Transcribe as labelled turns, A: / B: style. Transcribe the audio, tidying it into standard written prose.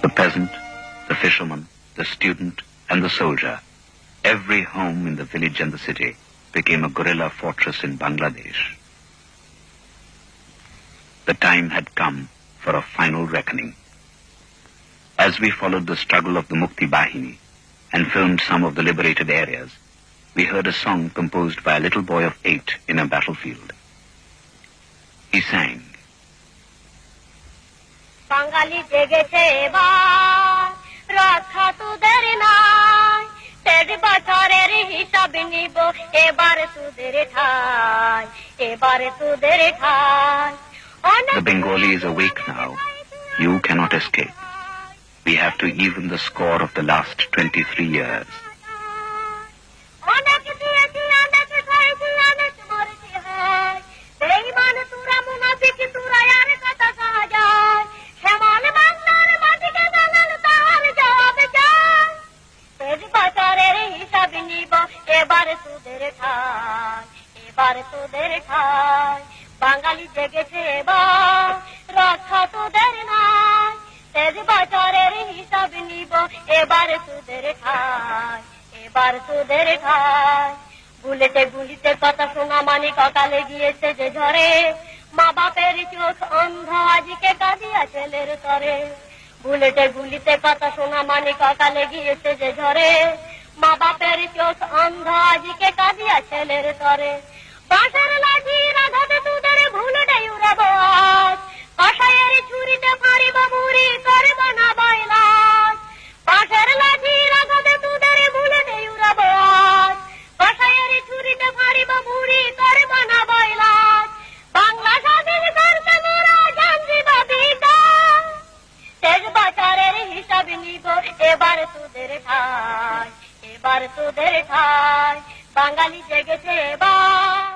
A: The peasant, the fisherman, the student, and the soldier, every home in the village and the city became a guerrilla fortress in Bangladesh. The time had come for a final reckoning. As we followed the struggle of the Mukti Bahini and filmed some of the liberated areas, we heard a song composed by a little boy of 8 in a battlefield. He sang,
B: Bangali jegese ebar rakha toder নাই তেরি বছরের হিসাব নিব এবারে তোদের ঠাই এবারে তোদের ঠাই
A: The Bengali is awake now. You cannot escape. We have to even the score of the last 23 years.
B: বাঙালি জেগেছে এবার রক্ষা তোদের নাই তেজ বছরের হিসাব নিব এবারে তোদের ঠাই এবার তোদের ঠাই বুলেটে গুলিতে কথা শোনা মানে ককালে গিয়েছে যে ঝরে মা বাপের চোখ অন্ধ আজকে কাঁদিয়া ছেলের তরে বুলেটে গুলিতে কথা শোনা মানে ককালে গিয়েছে যে ঝরে মা বাপের চোখ অন্ধ আজকে কাঁদিয়া ছেলের তরে বাঁশের লাঠি রাধাতে তোদের ভুল নেই উড়াবো কষায়ের ছুরিতে ফাড়িব মুড়ি করব না বয়লাস বাঁশের লাঠি রাধাতে তোদের ভুল নেই উড়াবো কষায়ের ছুরিতে ফাড়িব মুড়ি করব না বয়লাস বাংলা স্বাধীন করতে মোরা জানছি বাবিকা তেজ বছরের হিসাব নিব এবার তোদের ঠাই এবার তোদের ঠাই বাঙালি জেগেছে এবার